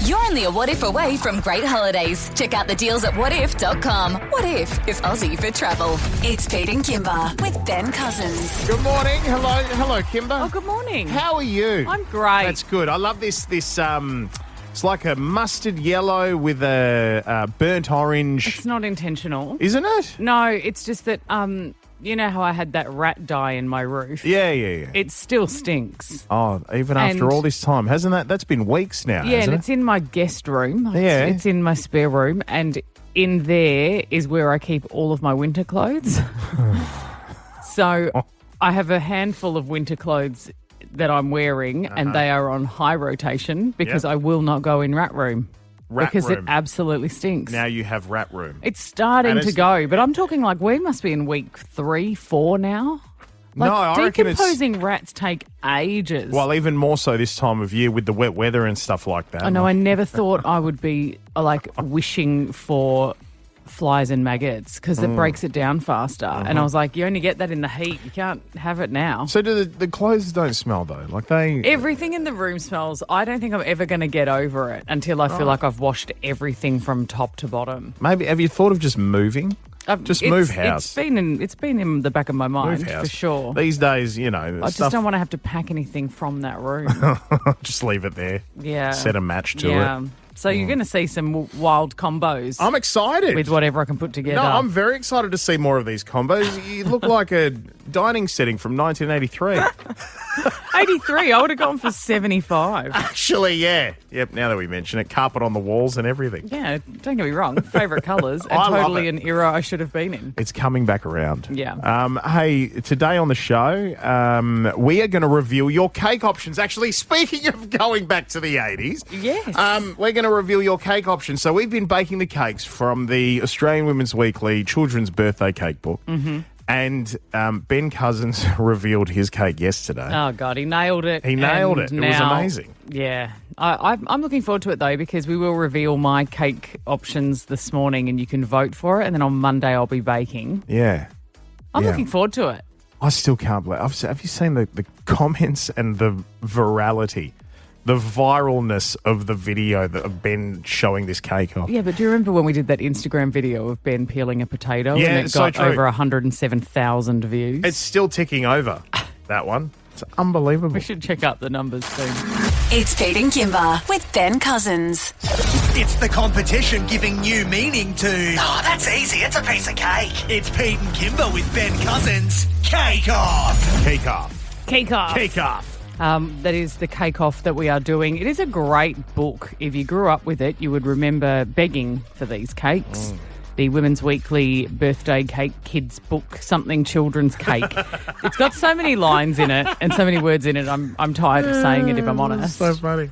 You're only a what if away from great holidays. Check out the deals at whatif.com. What if is Aussie for travel. It's Pete and Kymba with Ben Cousins. Good morning. Hello, Kymba. Oh, good morning. How are you? I'm great. That's good. I love this. It's like a mustard yellow with a burnt orange. It's not intentional. Isn't it? No, it's just that, you know how I had that rat die in my roof? Yeah. It still stinks. Oh, even after And- all this time. Hasn't that? That's been weeks now, Yeah, hasn't and it's in my guest room. Yeah. It's in my spare room, and in there is where I keep all of my winter clothes. So I have a handful of winter clothes that I'm wearing, and they are on high rotation because Yep. I will not go in rat room. Rat because room. it absolutely stinks. Now you have rat room. It's starting And to it's- go, but I'm talking like we must be in week 3, 4 now. Like, No, I reckon it's... decomposing rats take ages. Well, even more so this time of year with the wet weather and stuff like that. I know. I never thought I would be like wishing for flies and maggots because it breaks it down faster. And I was like, you only get that in the heat. You can't have it now. So do the clothes don't smell though? Like they... Everything in the room smells. I don't think I'm ever going to get over it until I feel like I've washed everything from top to bottom. Maybe, have you thought of just moving? Just move house. It's been in the back of my mind Move house. for sure. These days, you know, I just don't want to have to pack anything from that room. just leave it there. Yeah. Set a match to yeah. it. So you're going to see some wild combos I'm excited. with whatever I can put together. No, I'm very excited to see more of these combos. You look like a dining setting from 1983. 83, I would have gone for 75. Actually, yeah. Yep, now that we mention it, carpet on the walls and everything. Yeah, don't get me wrong. Favourite colours and I love totally it. an era I should have been in. It's coming back around. Yeah. Hey, today on the show, we are going to reveal your cake options. Actually, speaking of going back to the 80s, Yes. we're going to reveal your cake options. So we've been baking the cakes from the Australian Women's Weekly Children's Birthday Cake Book. Mm-hmm. And Ben Cousins revealed his cake yesterday. Oh, God, he nailed it. He nailed And it. It was now- amazing. Yeah. I'm looking forward to it, though, because we will reveal my cake options this morning and you can vote for it. And then on Monday, I'll be baking. Yeah. I'm Yeah. looking forward to it. I still can't believe. Have you seen the comments and the virality, the viralness of the video of Ben showing this cake off? Yeah, but do you remember when we did that Instagram video of Ben peeling a potato Yeah, and it it's so got true. over 107,000 views? It's still ticking over, that one. It's unbelievable. We should check up the numbers soon. It's Pete and Kymba with Ben Cousins. It's the competition giving new meaning to... Oh, that's easy. It's a piece of cake. It's Pete and Kymba with Ben Cousins. Cake Off. Cake off. Cake off. Cake off. That is the cake off that we are doing. It is a great book. If you grew up with it, you would remember begging for these cakes. The Women's Weekly Birthday Cake Kids Book, something children's cake. It's got so many lines in it and so many words in it. I'm tired of saying it, if I'm honest. So funny.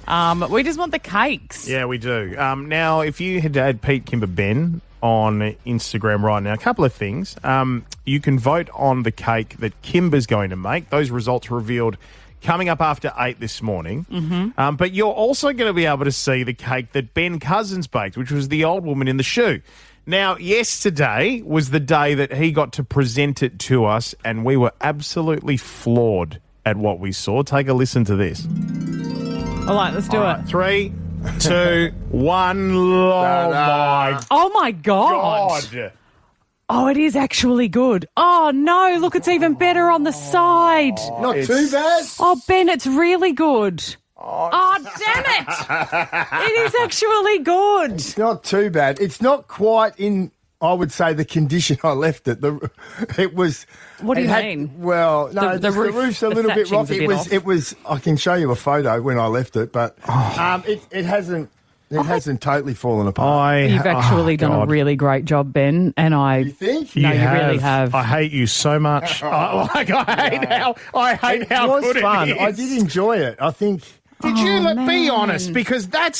We just want the cakes. Yeah, we do. Now, if you had to add Pete Kimber Ben on Instagram right now, a couple of things. You can vote on the cake that Kimber's going to make. Those results revealed coming up after 8 this morning. Mm-hmm. But you're also going to be able to see the cake that Ben Cousins baked, which was the old woman in the shoe. Now, yesterday was the day that he got to present it to us, and we were absolutely floored at what we saw. Take a listen to this. All right, let's do All it. right, 3, 2, 1. Oh, my God. God. Oh, it is actually good. Oh, no, look, it's even better on the side. Not too bad. Oh, Ben, it's really good. Oh, damn it. It is actually good. It's not too bad. It's not quite in, I would say, the condition I left it. It was. What do it you had- mean? Well, no, The the roof- roof's a the little bit thatching's a rocky. bit It was. off. It was. I can show you a photo when I left it, but it hasn't. It hasn't totally fallen apart. You've actually done a God. really great job, Ben, and I... You think? No, you really have. I hate you so much. I hate how It was good fun. it is. I did enjoy it. I think. Did you be man. honest? Because that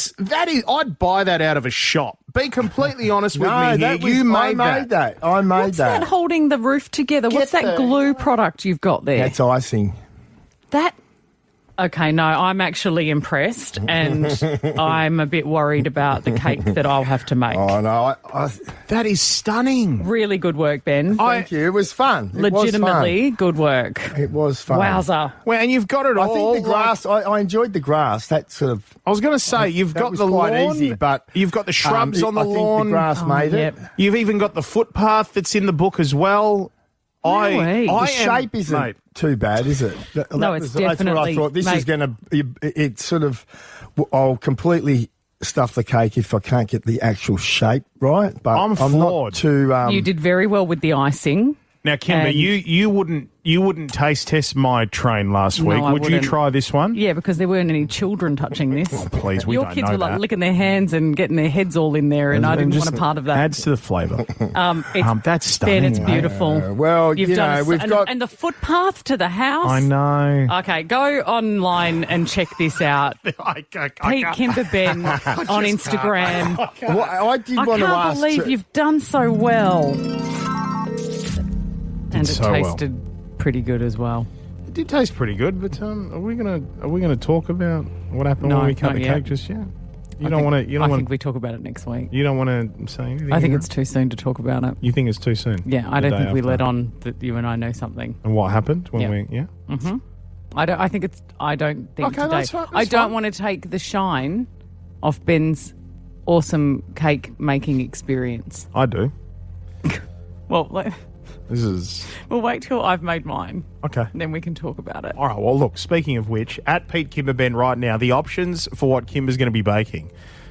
is. I'd buy that out of a shop. Be completely honest with me here. that was, You I made made that. I made What's that holding the roof together? What's that the- glue product you've got there? That's icing. That... Okay, no, I'm actually impressed, and I'm a bit worried about the cake that I'll have to make. Oh, no. That is stunning. Really good work, Ben. Thank you. It was fun. Legitimately good work. It was fun. Wowza. Well, and you've got it all. I think the grass, I enjoyed the grass. That sort of... I was going to say, you've that got was the quite lawn, easy, but you've got the shrubs on the I think lawn. the grass made yep. it. You've even got the footpath that's in the book as well. Really? The shape isn't mate. too bad, is it? No, it's That's what I definitely- thought. This mate. is going to... It's sort of... I'll completely stuff the cake if I can't get the actual shape right. But I'm not floored. too... You did very well with the icing. Now, Kymba, And- you wouldn't taste test my train last No, week. I Would you wouldn't. try this one? Yeah, because there weren't any children touching this. Oh, please, we Your don't kids know were like that. licking their hands and getting their heads all in there, and I didn't want a part of that. Adds to the flavour. That's stunning. Ben, it's beautiful. well, You've you done know, we've got... and the footpath to the house. I know. Okay, go online and check this out. Pete Kymba Ben on Instagram. Well, I did I want to can't ask... believe you've done so well. And it so well. tasted pretty good as well. It did taste pretty good, but are we gonna talk about what happened No, when we cut not the yet. cake just yet? You I don't want to. think we talk about it next week. You don't want to say anything. I think here? it's too soon to talk about it. You think it's too soon? Yeah, I The don't day think we after? let on that you and I know something. And what happened when Yeah. we? Yeah. I don't think Okay, today. that's fine, I that's don't fine. want to take the shine off Ben's awesome cake making experience. I do. Well, This is we'll wait till I've made mine, okay. and then we can talk about it. All right. Well, look. Speaking of which, at Pete Kymba Ben right now, the options for what Kymba's going to be baking,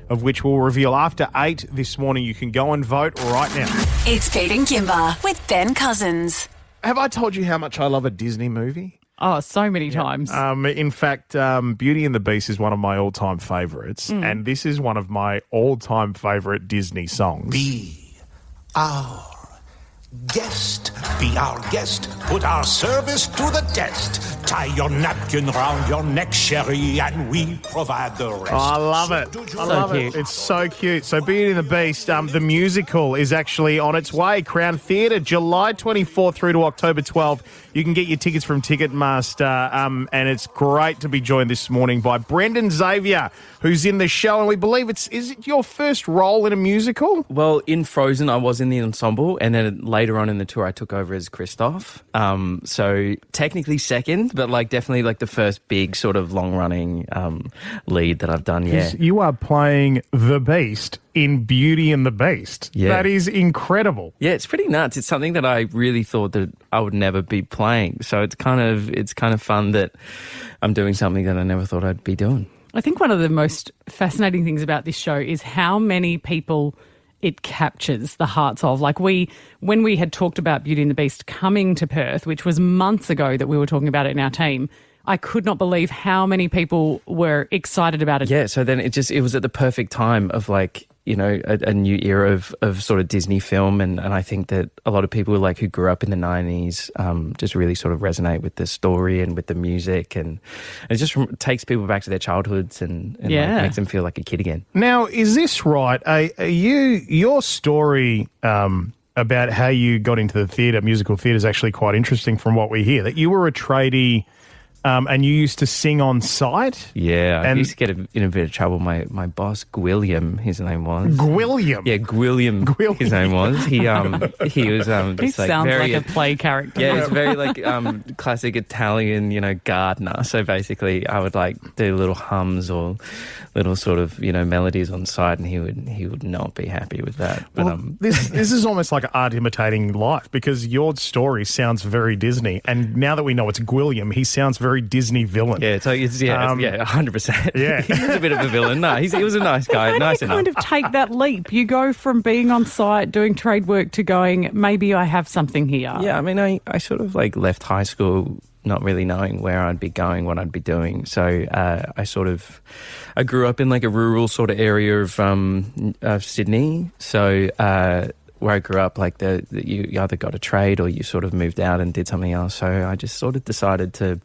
of which we'll reveal after 8 this morning. You can go and vote right now. It's Pete and Kymba with Ben Cousins. Have I told you how much I love a Disney movie? Oh, so many times. In fact, Beauty and the Beast is one of my all-time favourites, and this is one of my all-time favourite Disney songs. Be our guest. Be our guest. Put our service to the test. Tie your napkin round your neck, Sherry, and we provide the rest. Oh, I love it. I love cute. it. It's so cute. So Beauty and the Beast, the musical is actually on its way. Crown Theatre, July 24th through to October 12th. You can get your tickets from Ticketmaster, and it's great to be joined this morning by Brendan Xavier, who's in the show, and we believe is it your first role in a musical? Well, in Frozen, I was in the ensemble, and then later on in the tour, I took over as Kristoff. So technically second, but definitely the first big sort of long-running lead that I've done. Yeah, You are playing the Beast in Beauty and the Beast. Yeah. That is incredible. yeah, it's pretty nuts. It's something that I really thought that I would never be playing. So it's kind of fun that I'm doing something that I never thought I'd be doing. I think one of the most fascinating things about this show is how many people it captures the hearts of. When we had talked about Beauty and the Beast coming to Perth, which was months ago that we were talking about it in our team, I could not believe how many people were excited about it. Yeah, so then it was at the perfect time of a new era of sort of Disney film, and I think that a lot of people who grew up in the 90s just really sort of resonate with the story and with the music, and it just takes people back to their childhoods and makes them feel like a kid again. Now, is this right? Your story about how you got into the musical theatre is actually quite interesting from what we hear, that you were a tradie and you used to sing on site? Yeah, I And- used to get in a bit of trouble. My boss, Gwilliam, his name was. Gwilliam? Yeah, Gwilliam, Gwilliam. his name was. He was He just sounds very, like a play character. yeah, it's very classic Italian, gardener. So basically, I would do little hums or little sort of melodies on site, and he would not be happy with that. But Well, this is almost like art imitating life, because your story sounds very Disney, and now that we know it's Gwilliam, he sounds very Disney villain. yeah, so it's 100%. Yeah. He was a bit of a villain. No, he was a nice guy, How nice do you enough. kind of take that leap? You go from being on site doing trade work to going, maybe I have something here. Yeah, I mean, I sort of left high school not really knowing where I'd be going, what I'd be doing. So I grew up in a rural sort of area of Sydney. So where I grew up, you either got a trade or you sort of moved out and did something else. So I just sort of decided to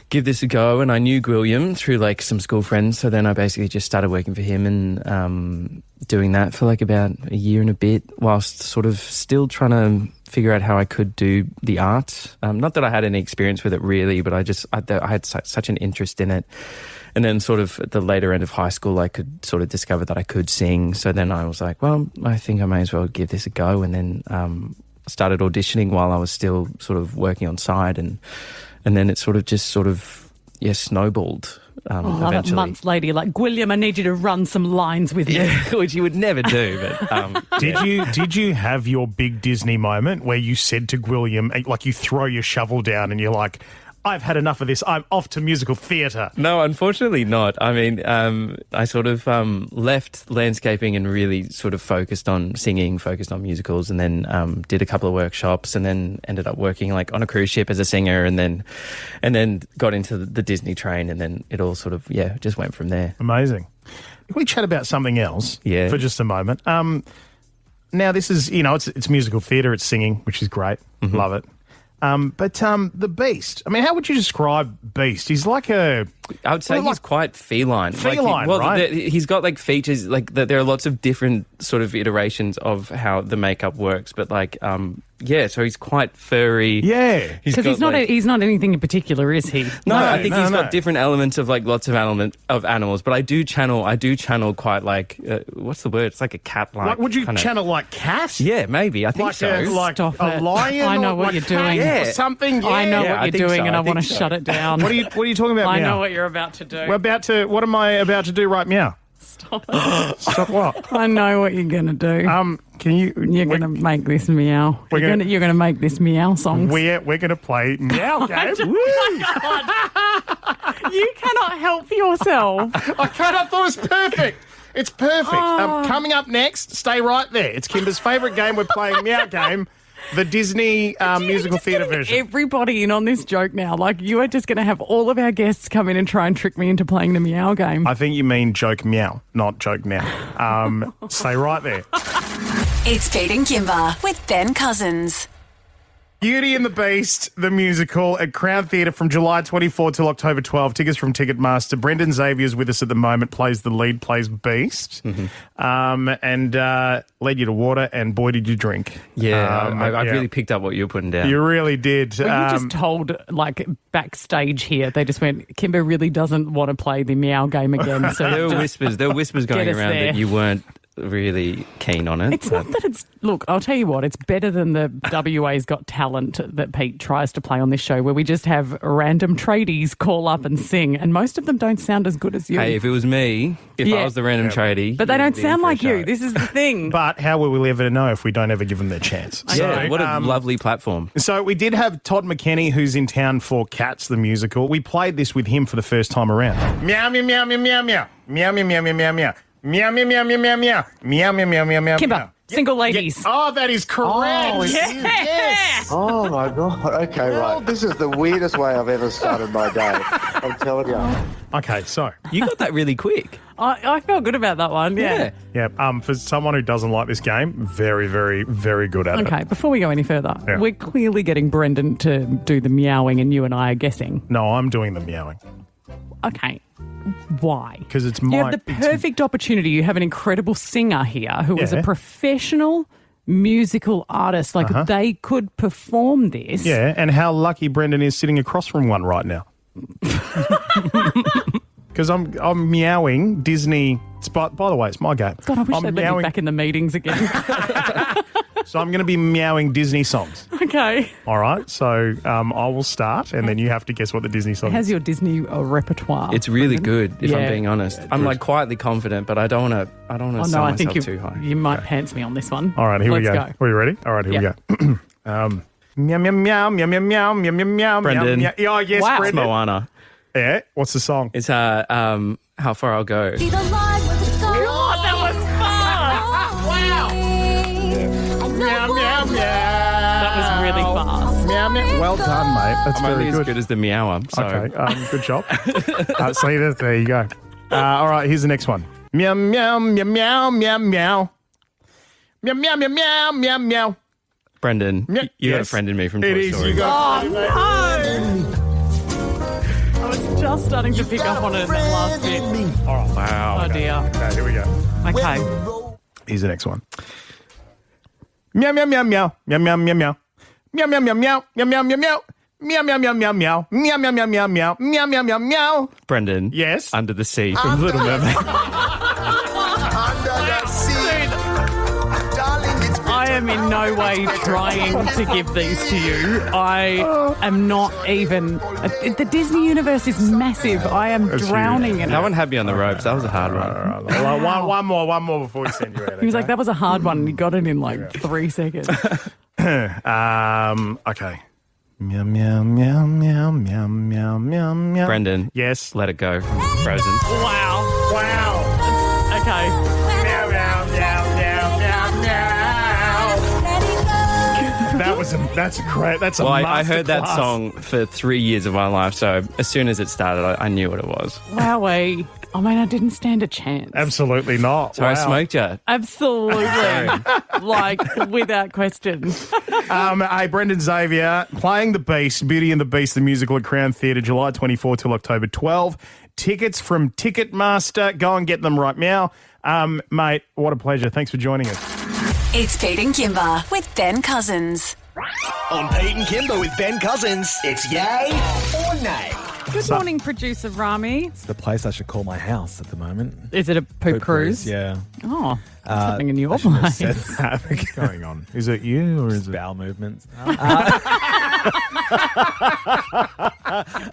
give this a go, and I knew Gwilliam through some school friends. So then I basically just started working for him, and doing that for like about a year and a bit, whilst sort of still trying to figure out how I could do the art. Not that I had any experience with it really, but I had such an interest in it. And then sort of at the later end of high school, I could sort of discover that I could sing. So then I was like, well, I think I may as well give this a go. And then started auditioning while I was still sort of working on side. And then it sort of snowballed. Eventually. Months later, you're like, William, I need you to run some lines with me. Yeah, which you would never do. But Did you have your big Disney moment where you said to William, like you throw your shovel down and you're like, I've had enough of this. I'm off to musical theatre. No, unfortunately not. I mean, I sort of left landscaping and really sort of focused on singing, focused on musicals, and then did a couple of workshops, and then ended up working like on a cruise ship as a singer, and then got into the Disney train, and then it all sort of just went from there. Amazing. Can we chat about something else for just a moment? Now this is it's musical theatre, it's singing, which is great. Mm-hmm. Love it. But the Beast, I mean, how would you describe Beast? He's like I would say he's quite feline. Feline, right? He's got like features, like there are lots of different sort of iterations of how the makeup works, but like, so he's quite furry. Yeah. Because he's not anything in particular, is he? No, I think he's got different elements of like lots of animals, but I do channel quite like, what's the word? It's like a cat-like. Like, would you channel like cat? Yeah, maybe. I think like so. Like Stop a it. lion? I know or what like you're doing. Or something? Yeah. I know Yeah, what I you're think doing, so. and I I want to think so. shut it down. What are you talking about I now? know what you're about to do. What am I about to do right meow? Stop it. Stop what? I know what you're going to do. Can you... You're going to make this meow. You're going to make this meow song. We're going to play meow game. You cannot help yourself. I can't. I thought it was perfect. It's perfect. Coming up next, stay right there. It's Kymba's favourite game. We're playing Meow Game, the Disney musical theatre version. Everybody in on this joke now. Like, you are just going to have all of our guests come in and try and trick me into playing the Meow Game. I think you mean joke meow, not joke meow. Stay right there. It's Pete and Kymba with Ben Cousins. Beauty and the Beast, the musical at Crown Theatre from July 24 till October 12. Tickets from Ticketmaster. Brendan Xavier's with us at the moment, plays the lead, plays Beast, and led you to water, and boy, did you drink. Yeah, I really picked up what you were putting down. You really did. Well, you just told, like, backstage here, they just went, Kymba really doesn't want to play the Meow Game again. So there were whispers going around that you weren't really keen on it. It's not that it's... Look, I'll tell you what, it's better than the WA's Got Talent that Pete tries to play on this show, where we just have random tradies call up and sing, and most of them don't sound as good as you. Hey, if it was me, I was the random tradie... But they don't sound like you. This is the thing. But how will we ever know if we don't ever give them their chance? Yeah, what a lovely platform. So we did have Todd McKenney, who's in town for Cats, the musical. We played this with him for the first time around. Meow, meow, meow, meow, meow, meow. Meow, meow, meow, meow, meow, meow. Meow, meow, meow, meow, meow, meow. Meow, meow, meow, meow, meow. Kymba, single ladies. Oh, that is correct. Oh, Yes. Oh, my God. Okay, right. This is the weirdest way I've ever started my day. I'm telling you. Okay, so. You got that really quick. I felt good about that one, yeah. Yeah, for someone who doesn't like this game, very, very, very good at it. Okay, before we go any further, we're clearly getting Brendan to do the meowing and you and I are guessing. No, I'm doing the meowing. Okay. Why? Because it's You have the perfect opportunity. You have an incredible singer here who is a professional musical artist. Like, they could perform this. Yeah, and how lucky Brendan is sitting across from one right now. Because I'm meowing Disney. By the way, it's my game. God, I wish they'd let me back in the meetings again. So I'm going to be meowing Disney songs. Okay. All right. So I will start, and then you have to guess what the Disney song How's is. your Disney repertoire? It's really good, if I'm Yeah. being honest. I'm like quietly confident, but I don't want to sell myself too high. You might pants me on this one. All right, here we go. Are you ready? All right, here we go. Meow, meow, meow, meow, meow, meow, meow, meow, meow. Brendan. Meow, meow. Oh, yes, Wow. It's Brendan. Moana. Yeah. What's the song? It's How Far I'll Go. See the line with the sky. Oh, that was fast! Wow. Meow, meow, meow. That was really fast. Meow, meow. Well done, mate. That's I'm only very as good. good as the meower. So. Okay, good job. See, there you go. All right, here's the next one. Meow, meow, meow, meow, meow, meow. Meow, meow, meow, meow, meow, meow. Brendan, you got a Yes. friend in me from It Toy is. Story. You got No! I was just starting to pick up on it in that last bit. All right. Wow. Oh, dear. Okay, here we go. Okay. Here's the next one. Meow, meow, meow, meow. Meow, meow, meow, meow. Meow, meow, meow, meow. Meow, meow, meow, meow. Meow, meow, meow, meow, meow. Meow, meow, meow, meow, meow. Meow, meow, meow, meow. Brendan. Yes? Under the Sea from Little Mermaid. Under the sea. Darling, it's I am in no way trying to give these to you. I am not even. The Disney universe is massive. I am drowning in No it. one had me on the ropes. That was a hard one. One more before we send you out. He was like, that was a hard one, and he got it in like 3 seconds. Okay. Meow, meow, meow, meow, meow, meow, meow, meow. Brendan. Yes. Let It Go from Frozen. Wow. Wow. Okay. Meow, meow, meow, meow, meow, meow. That's great. That's a Well, I heard that masterclass. song for 3 years of my life, so as soon as it started, I knew what it was. Wowee. I mean, I didn't stand a chance. Absolutely not. So I Wow. smoked you. Absolutely. Like, without question. Hey, Brendan Xavier, playing The Beast, Beauty and the Beast, the musical at Crown Theatre, July 24 till October 12. Tickets from Ticketmaster. Go and get them right now. Mate, what a pleasure. Thanks for joining us. It's Pete and Kymba with Ben Cousins. On Pete and Kymba with Ben Cousins, it's yay or nay. Good morning, producer Rami. It's the place I should call my house at the moment. Is it a poop cruise? Yeah. Oh, what's happening in your I shouldn't have place? said that. What's going on? Is it you or is it... Bowel movements.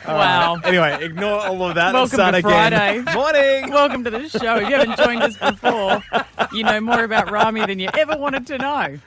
Wow. Anyway, ignore all of that. Welcome Let's to start Friday. again. Morning. Welcome to the show. If you haven't joined us before, you know more about Rami than you ever wanted to know.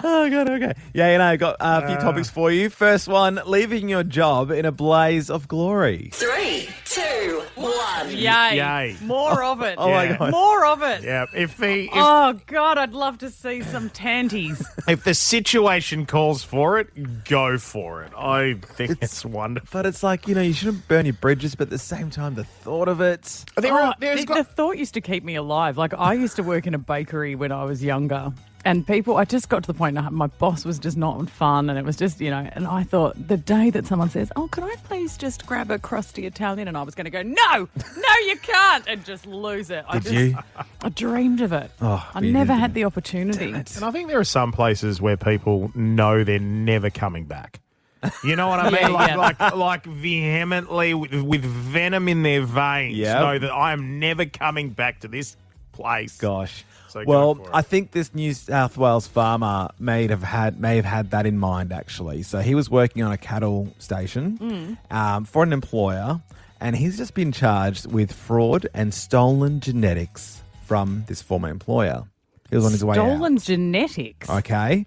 Oh, God, okay. Yeah, I've got a few topics for you. First one, leaving your job in a blaze of glory. 3, 2, 1. Yay. Yay. More of it. Oh, my Yeah. God. More of it. Yeah, if Oh, God, I'd love to see some tanties. if the situation calls for it, go for it. I think it's wonderful. But it's like, you shouldn't burn your bridges, but at the same time, the thought of it. The thought used to keep me alive. Like, I used to work in a bakery when I was younger. And I just got to the point, my boss was just not fun. And it was just, and I thought the day that someone says, oh, could I please just grab a crusty Italian? And I was going to go, no, you can't. And just lose it. Did you? I dreamed of it. Oh, I but you never didn't. had the opportunity. And I think there are some places where people know they're never coming back. You know what I mean? Yeah, Like vehemently, with venom in their veins, Yeah. know that I am never coming back to this place. Gosh. So go Well, for it. I think this New South Wales farmer may have had that in mind, actually. So he was working on a cattle station for an employer, and he's just been charged with fraud and stolen genetics from this former employer. He was on his way out. Stolen genetics. Okay.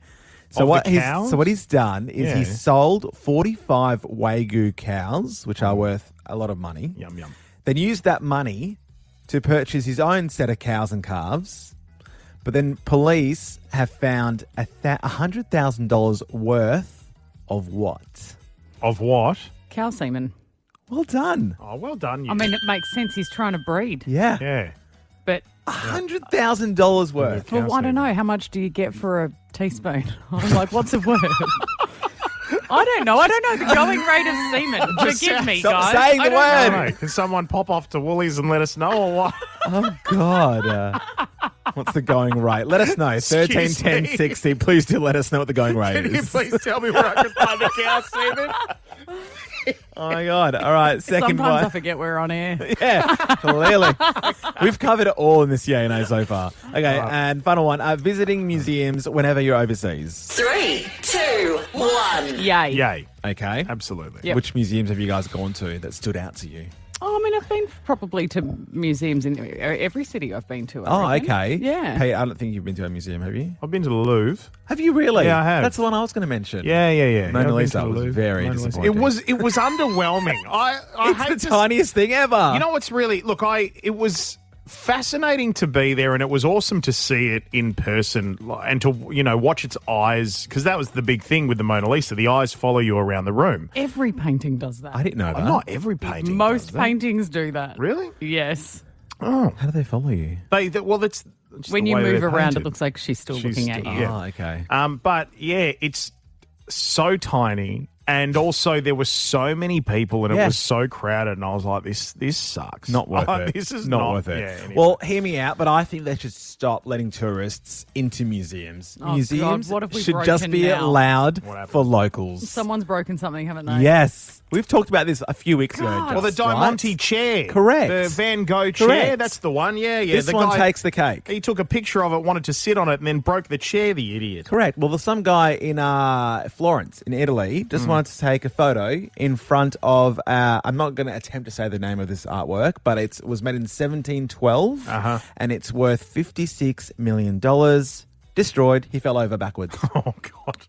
So Of what the cows? he's done is Yeah. he's sold 45 Wagyu cows, which are worth a lot of money. Yum, yum. Then used that money to purchase his own set of cows and calves. But then police have found $100,000 worth of what? Of what? Cow semen. Well done. Oh, well done, you. I mean, it makes sense. He's trying to breed. Yeah. yeah. But, $100,000 worth. Cow well, I don't know. How much do you get for a teaspoon? I'm like, what's it worth? I don't know. I don't know the going rate of semen. Forgive me, Stop guys. saying I the don't word. know. Hey, can someone pop off to Woolies and let us know or what? Oh, God. What's the going rate? Let us know. 13, Excuse 10, me. 60. Please do let us know what the going rate Can you is. please tell me where I can find the cow semen? Oh, my God. All right. Second Sometimes I one. forget we're on air. Yeah, clearly. We've covered it all in this Yay No so far. Okay, and final one. Visiting museums whenever you're overseas. 3, 2, 1. Yay. Yay. Okay. Absolutely. Yep. Which museums have you guys gone to that stood out to you? Oh, I mean, I've been probably to museums in every city I've been to. Oh, I reckon. okay. Yeah. Hey, I don't think you've been to a museum, have you? I've been to the Louvre. Have you really? Yeah, I have. That's the one I was going to mention. Yeah. Mona I've been Lisa to the was Louvre. very Mona Lisa. disappointing. It was underwhelming. I It's hate the to tiniest thing ever. You know what's really it was fascinating to be there, and it was awesome to see it in person and to watch its eyes, because that was the big thing with the Mona Lisa. The eyes follow you around the room. Every painting does that. I didn't know that. Not every painting. Most does that. paintings do that. Really? Yes. Oh, How do they follow you? it's just When the you way move they're around, painted. it looks like she's still She's looking at still- you. Yeah. Oh, okay. But yeah, it's so tiny. And also, there were so many people, and it Yes. was so crowded, and I was like, "This sucks. Not worth it. This is not worth it. Yeah, anyway. Well, hear me out, but I think they should stop letting tourists into museums. Oh, Museums God, what have we should just broken be now? allowed happened? for locals. Someone's broken something, haven't they? Yes. We've talked about this a few weeks ago. God. well, the Just, right? Diamante chair, Correct. the Van Gogh chair, Correct. that's the one. Yeah. This the one guy, takes the cake. He took a picture of it, wanted to sit on it, and then broke the chair. The idiot. Correct. Well, there's some guy in Florence, in Italy, just wanted to take a photo in front of, I'm not going to attempt to say the name of this artwork, but it was made in 1712, and it's worth $56 million. Destroyed. He fell over backwards Oh God.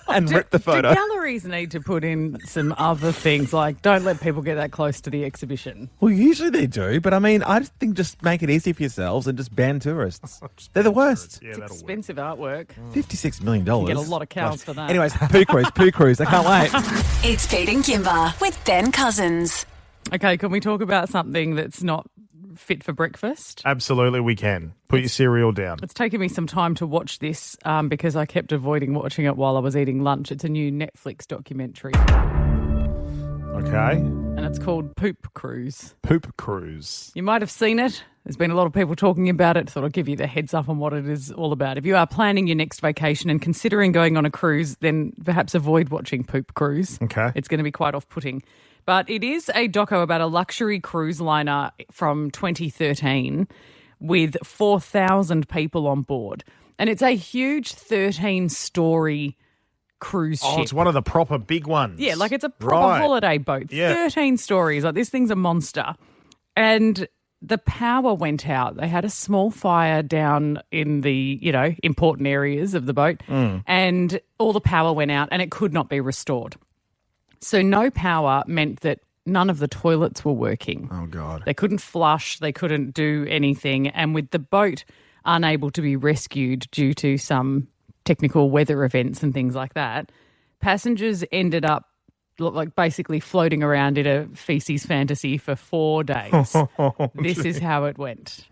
and ripped the photo. Do galleries need to put in some other things, like don't let people get that close to the exhibition? Well, usually they do, but I mean, I just think just make it easy for yourselves and just ban tourists. They're the worst. Yeah, that'll work. Expensive artwork. $56 million. Get a lot of cows for that. Anyways, poo cruise. I can't wait. It's Pete and Kymba with Ben Cousins. Okay, can we talk about something that's not fit for breakfast? Absolutely, we can. Put your cereal down. It's taken me some time to watch this because I kept avoiding watching it while I was eating lunch. It's a new Netflix documentary, Okay. and it's called Poop Cruise. Poop cruise. You might have seen it. There's been a lot of people talking about it. Thought I'd give you the heads up on what it is all about. If you are planning your next vacation and considering going on a cruise, then perhaps avoid watching Poop Cruise. Okay. It's going to be quite off-putting. But it is a doco about a luxury cruise liner from 2013 with 4,000 people on board. And it's a huge 13-story cruise ship. Oh, it's one of the proper big ones. Yeah, like it's a proper holiday boat. Yeah. 13 stories. Like this thing's a monster. And the power went out. They had a small fire down in the, important areas of the boat and all the power went out and it could not be restored. So no power meant that none of the toilets were working. Oh, God. They couldn't flush. They couldn't do anything. And with the boat unable to be rescued due to some technical weather events and things like that, passengers ended up like basically floating around in a feces fantasy for 4 days. This is how it went.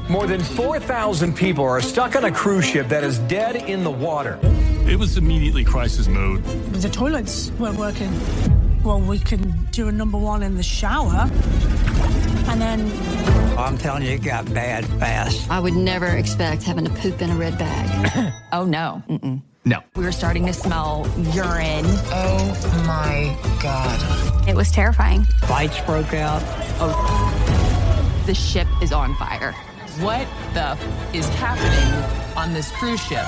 More than 4,000 people are stuck on a cruise ship that is dead in the water. It was immediately crisis mode. The toilets weren't working. Well, we can do a number one in the shower. And then... I'm telling you, it got bad fast. I would never expect having to poop in a red bag. Oh, no. Mm-mm. No. We were starting to smell urine. Oh, my God. It was terrifying. Fights broke out. Oh, the ship is on fire. What the is happening on this cruise ship?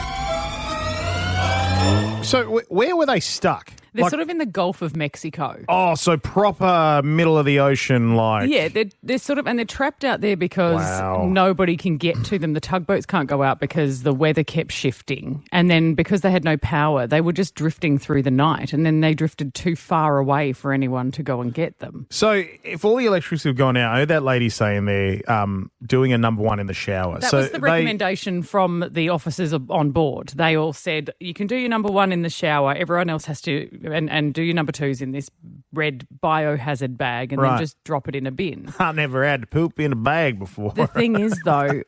So where were they stuck? They're sort of in the Gulf of Mexico. Oh, so proper middle of the ocean, like. Yeah, they're sort of, and they're trapped out there because nobody can get to them. The tugboats can't go out because the weather kept shifting. And then because they had no power, they were just drifting through the night. And then they drifted too far away for anyone to go and get them. So if all the electricity have gone out, I heard that lady saying they're doing a number one in the shower. That so was the recommendation from the officers on board. They all said, you can do your number one in the shower. Everyone else has to, and do your number twos in this red biohazard bag and then just drop it in a bin. I never had to poop in a bag before. The thing is, though,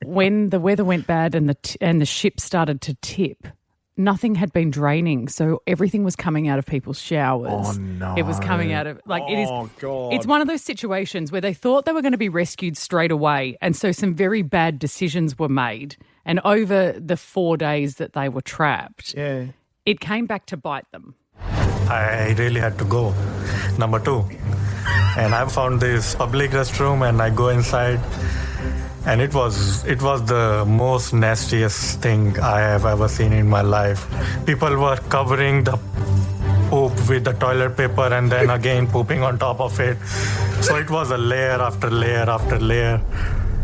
when the weather went bad and the ship started to tip, nothing had been draining, so everything was coming out of people's showers. Oh, no. It was coming out of, like, it is. Oh, God. It's one of those situations where they thought they were going to be rescued straight away, and so some very bad decisions were made. And over the 4 days that they were trapped, it came back to bite them. I really had to go. Number two. And I found this public restroom and I go inside. And it was the most nastiest thing I have ever seen in my life. People were covering the poop with the toilet paper and then again pooping on top of it. So it was a layer after layer after layer.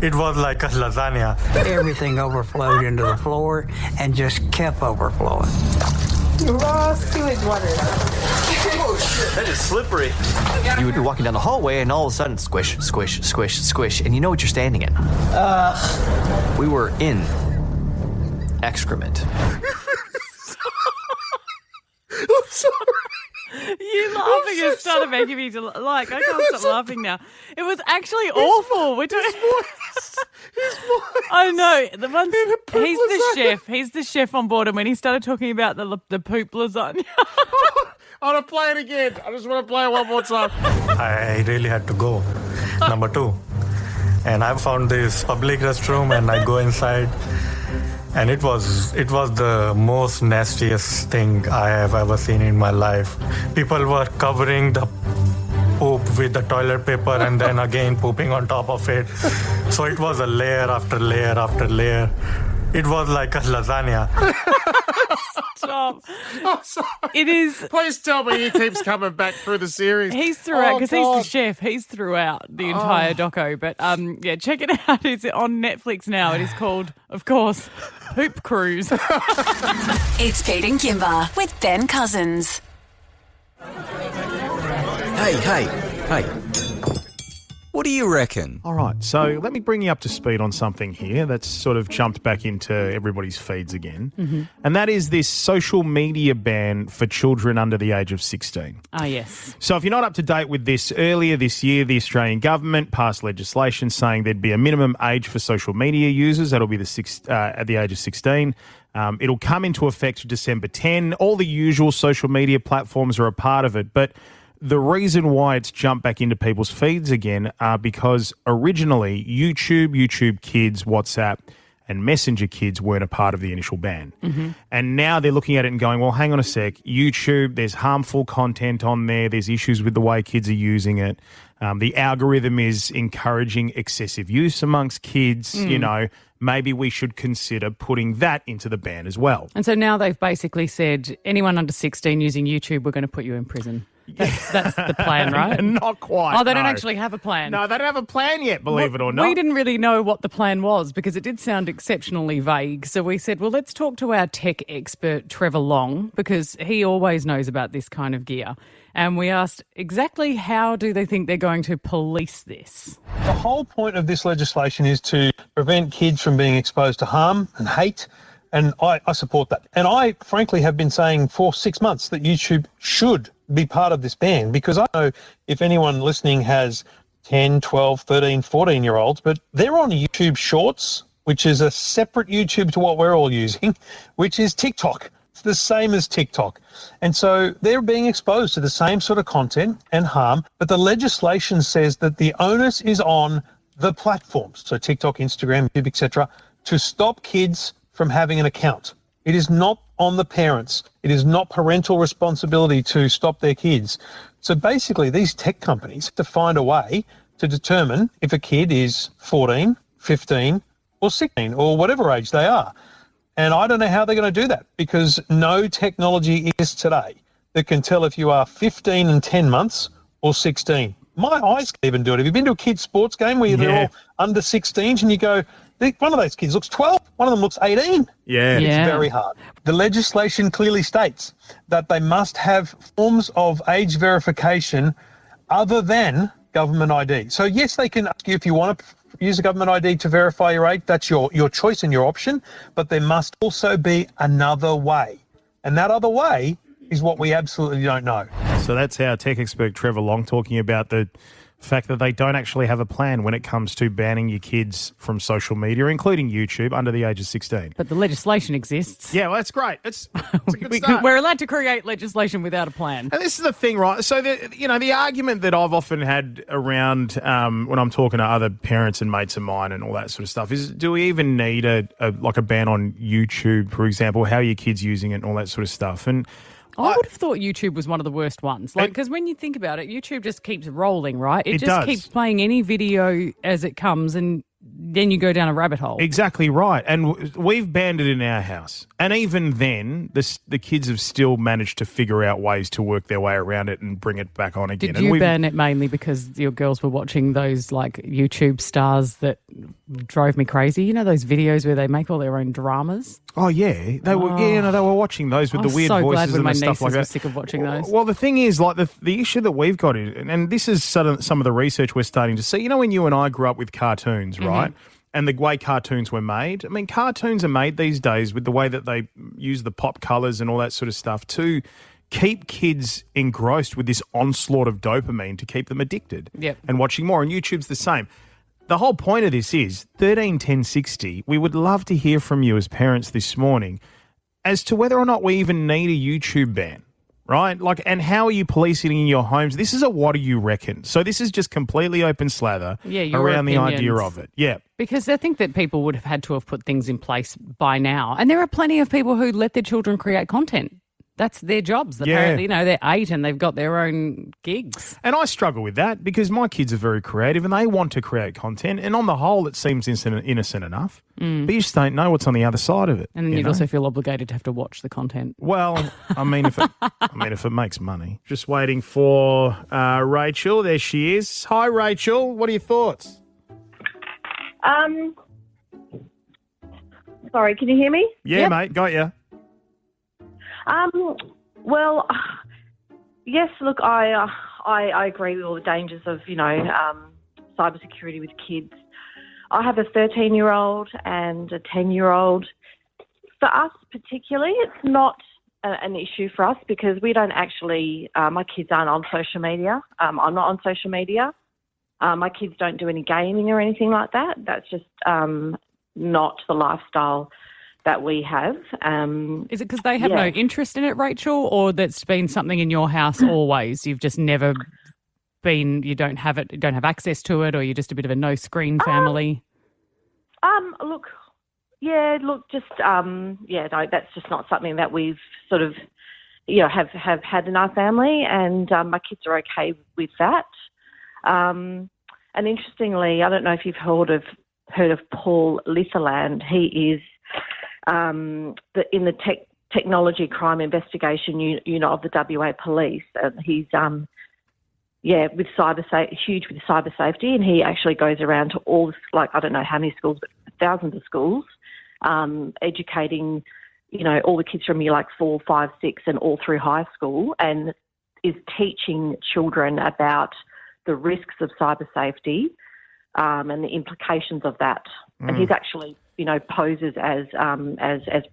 It was like a lasagna. Everything overflowed into the floor and just kept overflowing. Raw sewage water. Oh shit, that is slippery. You would be walking down the hallway and all of a sudden squish, squish, squish, squish, and you know what you're standing in. We were in excrement. I'm sorry. You laughing has started making me I can't stop laughing now. It was actually awful. His voice. I know. He's the chef. He's the chef on board, and when he started talking about the poop lasagna. I want to play it again. I just want to play it one more time. I really had to go. Number 2. And I found this public restroom and I go inside. And it was the most nastiest thing I have ever seen in my life. People were covering the poop with the toilet paper and then again pooping on top of it. So it was a layer after layer after layer. It was like a lasagna. Stop. I'm sorry. It is. Please tell me he keeps coming back through the series. He's throughout because he's the chef. He's throughout the entire doco. But yeah, check it out. It's on Netflix now. It is called, of course, Poop Cruise. It's Pete and Kymba with Ben Cousins. Hey. What do you reckon? All right, so let me bring you up to speed on something here that's sort of jumped back into everybody's feeds again. Mm-hmm. And that is this social media ban for children under the age of 16. Ah, yes. So if you're not up to date with this, earlier this year, the Australian government passed legislation saying there'd be a minimum age for social media users. That'll be at the age of 16. It'll come into effect December 10. All the usual social media platforms are a part of it, but the reason why it's jumped back into people's feeds again are because originally YouTube Kids, WhatsApp and Messenger Kids weren't a part of the initial ban. Mm-hmm. And now they're looking at it and going, well, hang on a sec, YouTube, there's harmful content on there. There's issues with the way kids are using it. The algorithm is encouraging excessive use amongst kids. You know, maybe we should consider putting that into the ban as well. And so now they've basically said anyone under 16 using YouTube, we're going to put you in prison. That's the plan, right? Not quite. Oh, they don't no. actually have a plan. No, they don't have a plan yet, believe it or not. We didn't really know what the plan was because it did sound exceptionally vague. So we said, well, let's talk to our tech expert, Trevor Long, because he always knows about this kind of gear. And we asked exactly how do they think they're going to police this? The whole point of this legislation is to prevent kids from being exposed to harm and hate. And I support that. And I, frankly, have been saying for 6 months that YouTube should be part of this ban because I know if anyone listening has 10, 12, 13, 14-year-olds, but they're on YouTube Shorts, which is a separate YouTube to what we're all using, which is TikTok. It's the same as TikTok. And so they're being exposed to the same sort of content and harm, but the legislation says that the onus is on the platforms, so TikTok, Instagram, YouTube, etc., to stop kids from having an account. It is not on the parents. It is not parental responsibility to stop their kids. So basically, these tech companies have to find a way to determine if a kid is 14, 15, or 16, or whatever age they are. And I don't know how they're going to do that because no technology exists today that can tell if you are 15 and 10 months or 16. My eyes can even do it. Have you been to a kid's sports game where they're all under 16s and you go, one of those kids looks 12, one of them looks 18. Yeah. It's very hard. The legislation clearly states that they must have forms of age verification other than government ID. So, yes, they can ask you if you want to use a government ID to verify your age. That's your choice and your option. But there must also be another way. And that other way is what we absolutely don't know. So that's our tech expert Trevor Long talking about the fact that they don't actually have a plan when it comes to banning your kids from social media, including YouTube, under the age of 16. But the legislation exists. Yeah, well, that's great. It's a good start. We're allowed to create legislation without a plan. And this is the thing, right? So, the argument that I've often had around when I'm talking to other parents and mates of mine and all that sort of stuff is, do we even need a ban on YouTube, for example, how are your kids using it and all that sort of stuff? And I would have thought YouTube was one of the worst ones. Because when you think about it, YouTube just keeps rolling, right? It just does. keeps playing any video as it comes and then you go down a rabbit hole. Exactly right. And we've banned it in our house. And even then, the kids have still managed to figure out ways to work their way around it and bring it back on again. Did you ban it mainly because your girls were watching those YouTube stars that drove me crazy? You know those videos where they make all their own dramas? Oh, yeah. They were watching those with the weird voices and the stuff like that. I was so glad when my nieces were sick of watching those. Well, the thing is, the issue that we've got, and this is some of the research we're starting to see, when you and I grew up with cartoons, right? And the way cartoons were made. I mean, cartoons are made these days with the way that they use the pop colours and all that sort of stuff to keep kids engrossed with this onslaught of dopamine to keep them addicted and watching more. And YouTube's the same. The whole point of this is 13 10 60. We would love to hear from you as parents this morning as to whether or not we even need a YouTube ban, right? Like, and how are you policing in your homes? This is a what do you reckon? So this is just completely open slather around the idea of it. Yeah. Because I think that people would have had to have put things in place by now. And there are plenty of people who let their children create content. That's their jobs. Apparently, they're 8 and they've got their own gigs. And I struggle with that because my kids are very creative and they want to create content. And on the whole, it seems innocent enough. But you just don't know what's on the other side of it. And then you'd also feel obligated to have to watch the content. Well, I mean, if it makes money. Just waiting for Rachel. There she is. Hi, Rachel. What are your thoughts? Sorry, can you hear me? Yeah, mate. Got you. Well, yes, look, I agree with all the dangers of, cybersecurity with kids. I have a 13-year-old and a 10-year-old. For us particularly, it's not an issue for us because we don't actually, my kids aren't on social media. I'm not on social media. My kids don't do any gaming or anything like that. That's just not the lifestyle that we have. Is it because they have no interest in it, Rachel, or that's been something in your house always? You've just never been, you don't have it, you don't have access to it, or you're just a bit of a no-screen family? No, that's just not something that we've sort of, have had in our family, and my kids are okay with that. And interestingly, I don't know if you've heard of Paul Lancelin. He is in the technology crime investigation unit of the WA Police. He's with huge with cyber safety, and he actually goes around to all, I don't know how many schools, but thousands of schools, educating, all the kids from year 4, 5, 6, and all through high school, and is teaching children about the risks of cyber safety and the implications of that. And he's actually, poses as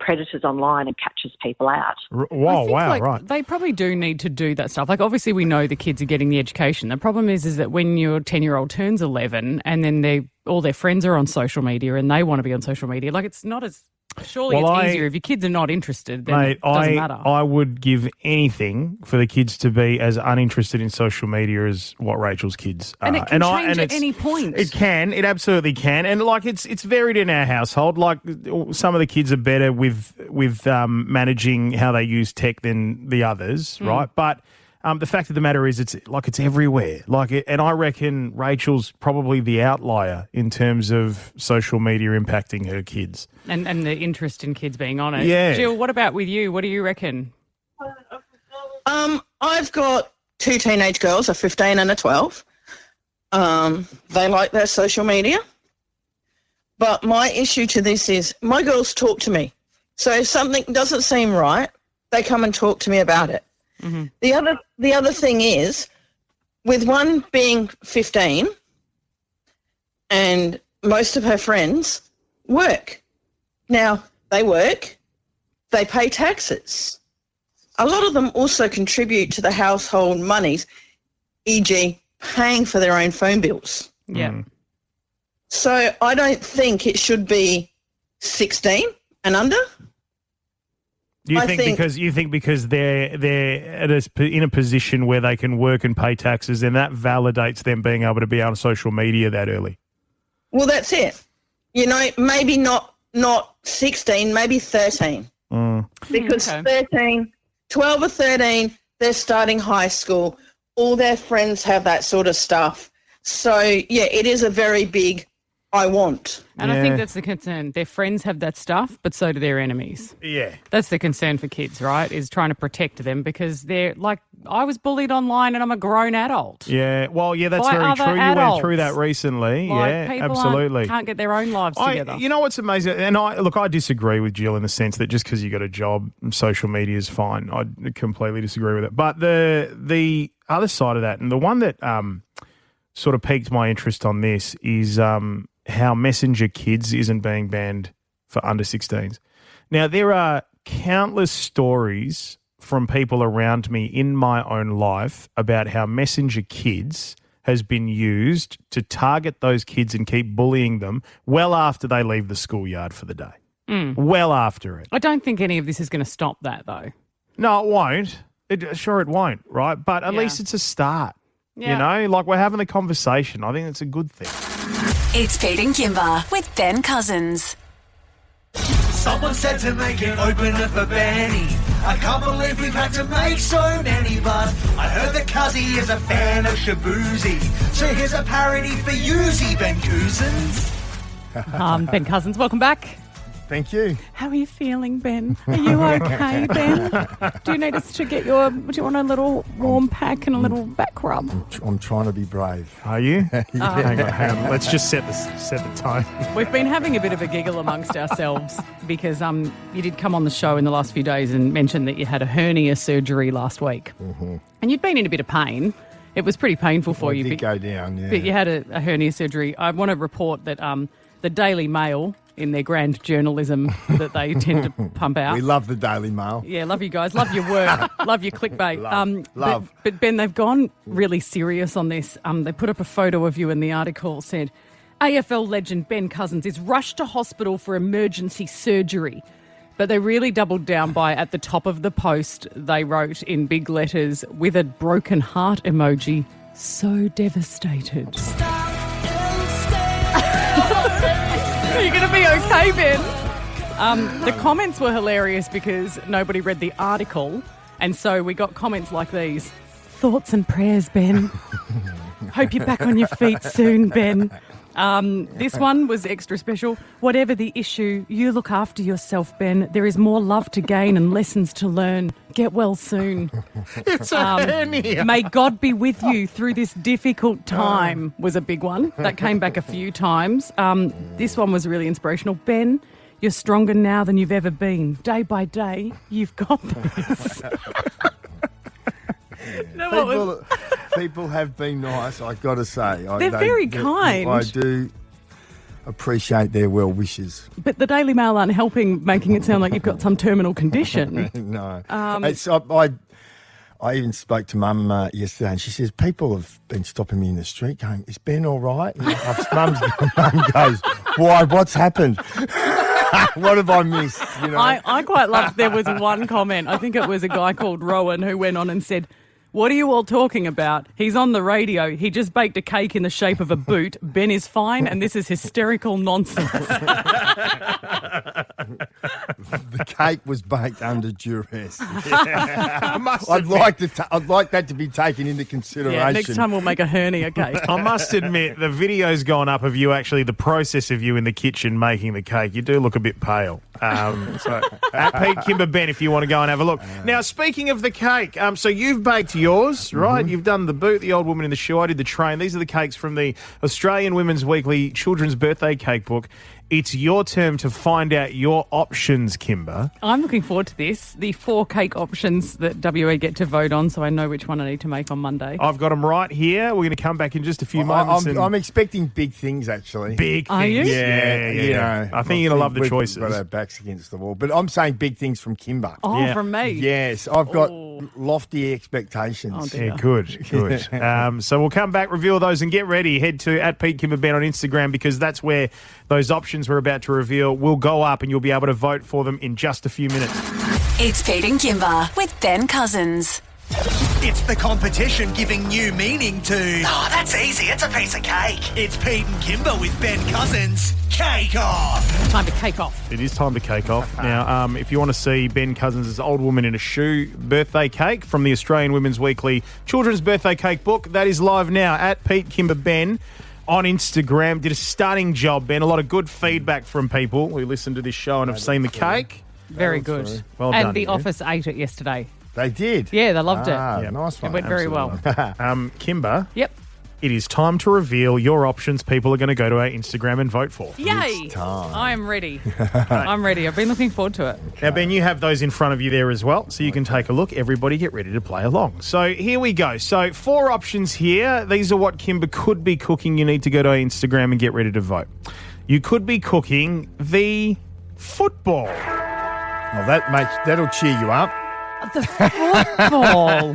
predators online and catches people out. Right. They probably do need to do that stuff. Obviously we know the kids are getting the education. The problem is that when your 10-year-old turns 11 and then all their friends are on social media and they want to be on social media, it's not as... Surely it's easier if your kids are not interested, then it doesn't matter. I would give anything for the kids to be as uninterested in social media as what Rachel's kids are. And it can change at any point. It can. It absolutely can. And it's varied in our household. Some of the kids are better with managing how they use tech than the others, right? But the fact of the matter is it's everywhere. And I reckon Rachel's probably the outlier in terms of social media impacting her kids. And the interest in kids being on it. Yeah. Jill, what about with you? What do you reckon? I've got 2 teenage girls, a 15 and a 12. They like their social media. But my issue to this is my girls talk to me. So if something doesn't seem right, they come and talk to me about it. Mm-hmm. The other thing is, with one being 15 and most of her friends work. Now, they work, they pay taxes. A lot of them also contribute to the household monies, e.g. paying for their own phone bills. Yeah. So I don't think it should be 16 and under. You think because they're in a position where they can work and pay taxes, and that validates them being able to be on social media that early? Well, that's it. Maybe not 16, maybe 13. Because 12 or 13, they're starting high school. All their friends have that sort of stuff. So, yeah, it is a very big I want. And I think that's the concern. Their friends have that stuff, but so do their enemies. Yeah. That's the concern for kids, right, is trying to protect them because they're I was bullied online and I'm a grown adult. Yeah, well, yeah, that's By very other true. adults. You went through that recently. People absolutely. can't get their own lives together. You know what's amazing? And I disagree with Jill in the sense that just because you got a job, social media is fine. I completely disagree with it. But the other side of that, and the one that sort of piqued my interest on this is how Messenger Kids isn't being banned for under 16s. Now, there are countless stories from people around me in my own life about how Messenger Kids has been used to target those kids and keep bullying them well after they leave the schoolyard for the day. Well after it. I don't think any of this is going to stop that, though. No, it won't. Sure, it won't, right? But at least it's a start. Yeah. You know, like we're having a conversation. I think it's a good thing. It's Pete and Kymba with Ben Cousins. Someone said to make an opener for Benny. I can't believe we've had to make so many, but I heard that Cuzzy is a fan of Shabuzi. So here's a parody for Yuzi, Ben Cousins. Ben Cousins, welcome back. Thank you. How are you feeling, Ben? Are you okay, Ben? Do you need us to get do you want a little warm pack and a little back rub? I'm trying to be brave. Are you? Hang on. Let's just set the tone. We've been having a bit of a giggle amongst ourselves because you did come on the show in the last few days and mention that you had a hernia surgery last week. Mm-hmm. And you'd been in a bit of pain. It was pretty painful for you. It did go down, yeah. But you had a hernia surgery. I want to report that the Daily Mail, in their grand journalism that they tend to pump out. We love the Daily Mail. Yeah, love you guys. Love your work. Love your clickbait. Love. But Ben, they've gone really serious on this. They put up a photo of you in the article, said, AFL legend Ben Cousins is rushed to hospital for emergency surgery. But they really doubled down by, at the top of the post, they wrote in big letters with a broken heart emoji, so devastated. Are you going to be okay, Ben? The comments were hilarious because nobody read the article, and so we got comments like these. Thoughts and prayers, Ben. Hope you're back on your feet soon, Ben. This one was extra special. Whatever the issue, you look after yourself, Ben. There is more love to gain and lessons to learn. Get well soon. It's a hernia. May God be with you through this difficult time was a big one. That came back a few times. This one was really inspirational. Ben, you're stronger now than you've ever been. Day by day, you've got this. People have been nice, I've got to say. They're very kind. I do appreciate their well wishes. But the Daily Mail aren't helping, making it sound like you've got some terminal condition. No. I even spoke to Mum yesterday, and she says, people have been stopping me in the street going, is Ben all right? And Mum goes, why, what's happened? What have I missed? You know? I quite loved, there was one comment, I think it was a guy called Rowan who went on and said, what are you all talking about? He's on the radio. He just baked a cake in the shape of a boot. Ben is fine, and this is hysterical nonsense. The cake was baked under duress. Yeah. I'd like that to be taken into consideration. Yeah, next time we'll make a hernia cake. I must admit, the video's gone up of you actually, the process of you in the kitchen making the cake. You do look a bit pale. So at Pete Kymba Ben, if you want to go and have a look. Now, speaking of the cake, so you've baked yours, right? Mm-hmm. You've done the boot, the old woman in the shoe. I did the train. These are the cakes from the Australian Women's Weekly Children's Birthday Cake Book. It's your turn to find out your options, Kymba. I'm looking forward to this. The 4 cake options that WA get to vote on, so I know which one I need to make on Monday. I've got them right here. We're going to come back in just a few moments. I'm expecting big things, actually. Big things. Are you? Yeah. You know, I think you're going to love the choices. We've got our backs against the wall. But I'm saying big things from Kymba. Oh, from me? Yes. I've got lofty expectations. Oh, dear. Yeah, good. So we'll come back, reveal those, and get ready. Head to @PeteKymbaBen on Instagram because that's where those options we're about to reveal will go up and you'll be able to vote for them in just a few minutes. It's Pete and Kymba with Ben Cousins. It's the competition giving new meaning to... Oh, that's easy. It's a piece of cake. It's Pete and Kymba with Ben Cousins. Cake off. Time to cake off. It is time to cake off. Now, if you want to see Ben Cousins' Old Woman in a Shoe birthday cake from the Australian Women's Weekly Children's Birthday Cake Book, that is live now at Pete Kymba Ben on Instagram. Did a stunning job, Ben. A lot of good feedback from people who listened to this show and have seen the cake. Very good. Well done. And the office ate it yesterday. They did? Yeah, they loved it. Yep. Nice one. It went very well. Kymba. Yep. It is time to reveal your options people are going to go to our Instagram and vote for. Yay! It's time. I'm ready. I'm ready. I've been looking forward to it. Now, Ben, you have those in front of you there as well, so you can take a look. Everybody get ready to play along. So here we go. So 4 options here. These are what Kymba could be cooking. You need to go to our Instagram and get ready to vote. You could be cooking the football. Well, that'll cheer you up. The football.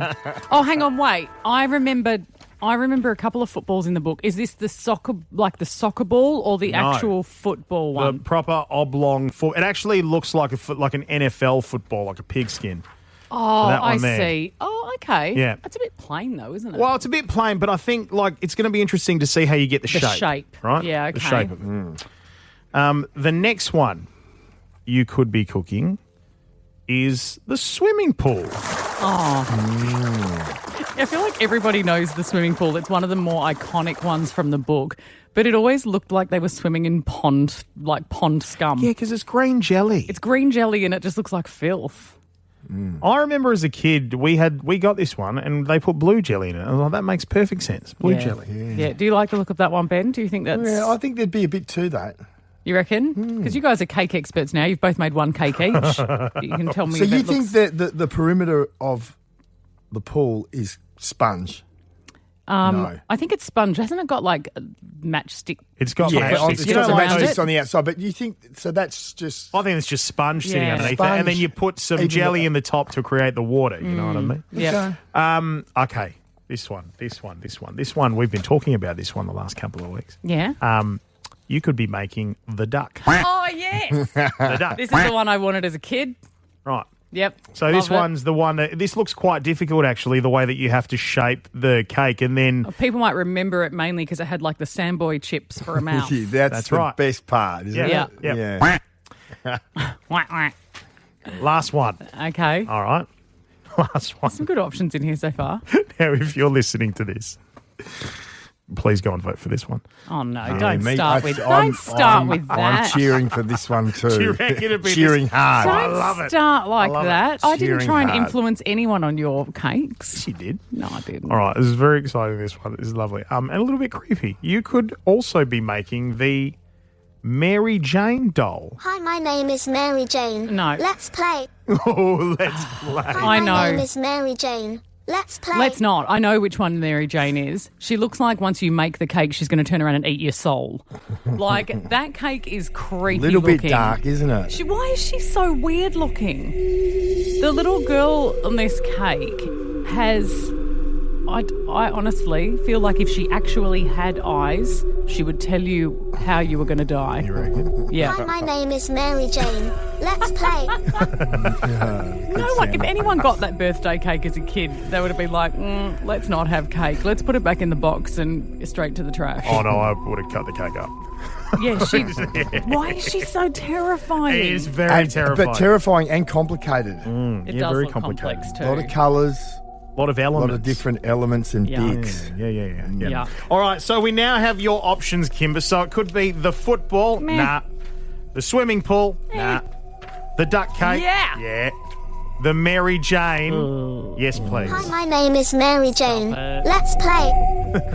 Oh, hang on, wait. I remember a couple of footballs in the book. Is this the soccer ball or the actual football one? The proper oblong foot. It actually looks like like an NFL football, like a pigskin. Oh, that one I there. see. Oh, okay. Yeah. That's a bit plain though, isn't it? Well, it's a bit plain, but I think it's going to be interesting to see how you get the shape. Right? Yeah, okay. The shape of it. The next one you could be cooking is the swimming pool. Oh. I feel like everybody knows the swimming pool. It's one of the more iconic ones from the book, but it always looked like they were swimming in pond scum. Yeah, because it's green jelly. It's green jelly and it just looks like filth. I remember as a kid, we got this one and they put blue jelly in it. I was like, that makes perfect sense. Blue jelly. Yeah. Do you like the look of that one, Ben? Do you think that's... Yeah, I think there'd be a bit to that. You reckon? Because you guys are cake experts now. You've both made one cake each. You can tell me So if you it think looks... that the perimeter of the pool is sponge? No. I think it's sponge. Hasn't it got like a matchstick? It's got it's got the around matchsticks it? on the outside, but you think so? That's just. I think it's just sponge sitting Yeah. underneath it, Sponge. and then you put some jelly in the top to create the water. You know what I mean? Yeah. Okay. This one. We've been talking about this one the last couple of weeks. Yeah. You could be making the duck. Oh, yes. The duck. This is the one I wanted as a kid. Right. Yep. So this Love it. one's the one that this looks quite difficult actually, the way that you have to shape the cake and then People might remember it mainly because it had like the Sandboy chips for a mouth. Yeah, that's the right. best part, isn't Yeah. it? Yeah. Whack, whack. Last one. Okay. All right. Last one. Some good options in here so far. Now, if you're listening to this, please go and vote for this one. Oh, no. Yeah, Don't me- start I- with I'm- with that. I'm cheering for this one too. Do you reckon it'd be cheering this- hard? I Don't love it. start like love it. that. I didn't Cheering try and hard. influence anyone on your cakes. She did. No, I didn't. All right, this is very exciting, this one. This is lovely. And a little bit creepy. You could also be making the Mary Jane doll. Hi, my name is Mary Jane. No. Let's play. Oh, let's play. Hi, I know. my name is Mary Jane. Let's play. Let's not. I know which one Mary Jane is. She looks like once you make the cake, she's going to turn around and eat your soul. Like, that cake is creepy Little bit looking. dark, isn't it? Why is she so weird looking? The little girl on this cake has... I honestly feel like if she actually had eyes, she would tell you how you were going to die. You reckon? Yeah. Hi, my name is Mary Jane. Let's play. No one, if anyone got that birthday cake as a kid, they would have been like, let's not have cake. Let's put it back in the box and straight to the trash. Oh, no, I would have cut the cake up. Yeah, why is she so terrifying? It is very terrifying. But terrifying and complicated. It does very look complicated. complex too. A lot of colours, A lot of a elements. lot of different elements and Yeah. bits. Yeah. All right, so we now have your options, Kymba. So it could be the football. Meh. Nah. The swimming pool. Nah. The duck cake. Yeah. Yeah. The Mary Jane. Yes, please. Hi, my name is Mary Jane. Let's play.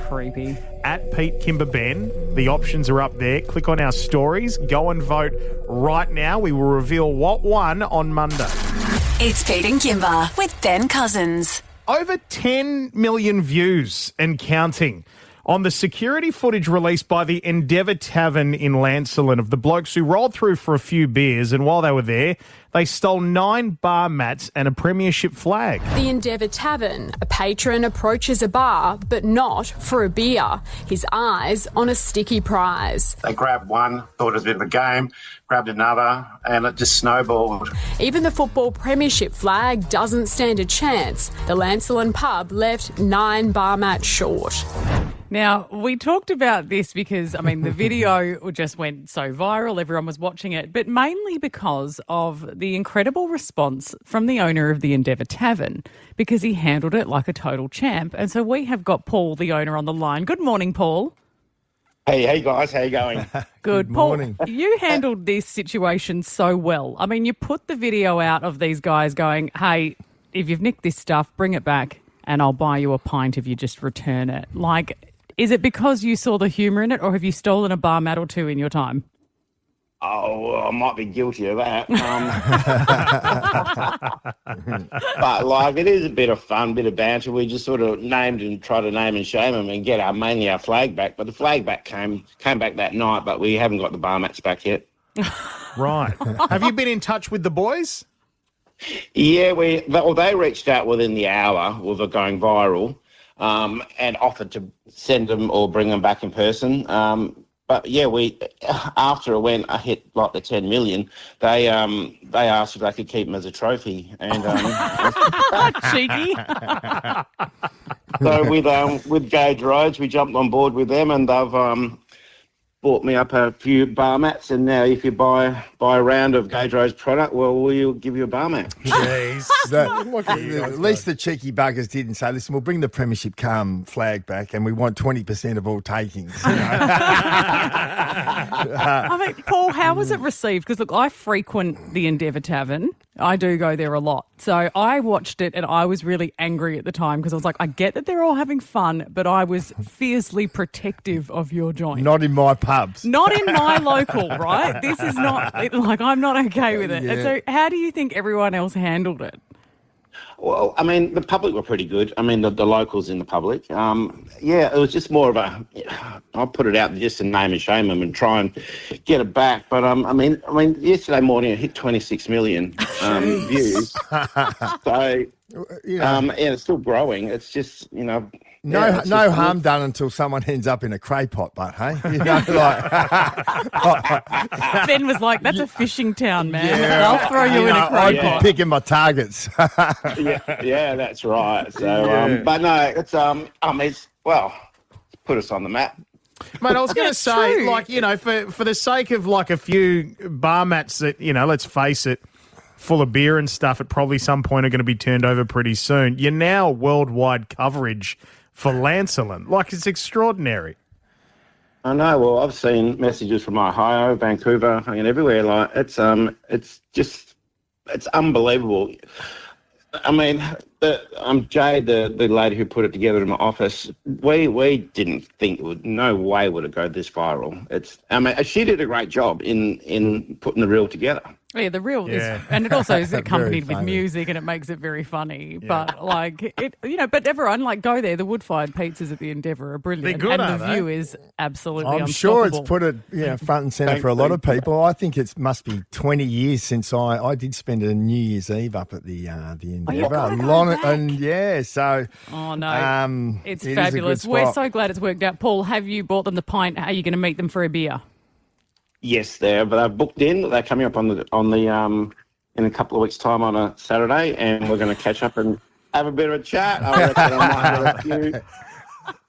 Creepy. At Pete Kymba Ben. The options are up there. Click on our stories. Go and vote right now. We will reveal what won on Monday. It's Pete and Kymba with Ben Cousins. Over 10 million views and counting on the security footage released by the Endeavour Tavern in Lancelin of the blokes who rolled through for a few beers, and while they were there, they stole 9 bar mats and a premiership flag. The Endeavour Tavern. A patron approaches a bar, but not for a beer. His eyes on a sticky prize. They grabbed one, thought it was a bit of a game, grabbed another, and it just snowballed. Even the football premiership flag doesn't stand a chance. The Lancelin pub left 9 bar mats short. Now, we talked about this because, I mean, the video just went so viral, everyone was watching it, but mainly because of the incredible response from the owner of the Endeavour Tavern, because he handled it like a total champ. And so we have got Paul, the owner, on the line. Good morning, Paul. Hey guys, how you going? Good morning. Paul, you handled this situation so well. I mean, you put the video out of these guys going, hey, if you've nicked this stuff, bring it back and I'll buy you a pint if you just return it. Like, is it because you saw the humour in it, or have you stolen a bar mat or two in your time? Oh, well, I might be guilty of that. But, like, it is a bit of fun, bit of banter. We just sort of try to name and shame them and get mainly our flag back. But the flag back came back that night, but we haven't got the bar mats back yet. Right. Have you been in touch with the boys? Yeah, they reached out within the hour with it going viral, and offered to send them or bring them back in person. But yeah, after it went, I hit like the 10 million. They asked if they could keep them as a trophy, and cheeky. So with Gage Roads, we jumped on board with them, and they've bought me up a few bar mats, and now if you buy a round of Gage Roads product, well, we'll give you a bar mat. Jeez. At least the cheeky buggers didn't say, listen, we'll bring the Premiership Calm flag back and we want 20% of all takings. You know? I mean, Paul, how was it received? Because, look, I frequent the Endeavour Tavern. I do go there a lot. So I watched it and I was really angry at the time because I was like, I get that they're all having fun, but I was fiercely protective of your joint. Not in my pubs. Not in my local, right? This is not, like, I'm not okay with it. Yeah. And so how do you think everyone else handled it? Well, I mean, the public were pretty good. I mean, the locals in the public. Yeah, it was just more of I'll put it out there just to name and shame them and try and get it back. But, I mean, yesterday morning it hit 26 million views. So, yeah, it's still growing. It's just, No harm done until someone ends up in a cray pot, but hey, Ben was like, "That's a fishing town, man. Yeah, I'll throw you in a cray I'd pot." be picking my targets. yeah, that's right. So, but no, it's put us on the map. Mate, I was going to say, true. like, for the sake of like a few bar mats that, let's face it, full of beer and stuff at probably some point are going to be turned over pretty soon. You're now worldwide coverage for Lancelin. Like, it's extraordinary. I know. Well, I've seen messages from Ohio, Vancouver, and everywhere. Like, it's unbelievable. I mean, Jade, the lady who put it together in my office, we didn't think no way would it go this viral. She did a great job in putting the reel together. Yeah, the reel is, and it also is accompanied with music, and it makes it very funny. Yeah. But but everyone go there. The wood-fired pizzas at the Endeavour are brilliant, They're good, and the view is absolutely. I'm sure it's put it front and centre for a lot of people. I think it must be 20 years since I did spend a New Year's Eve up at the Endeavour. So oh no, it's fabulous. We're so glad it's worked out. Paul, have you bought them the pint? How are you going to meet them for a beer? Yes, they're booked in. They're coming up on the in a couple of weeks' time on a Saturday, and we're going to catch up and have a bit of a chat. I reckon I might get a few.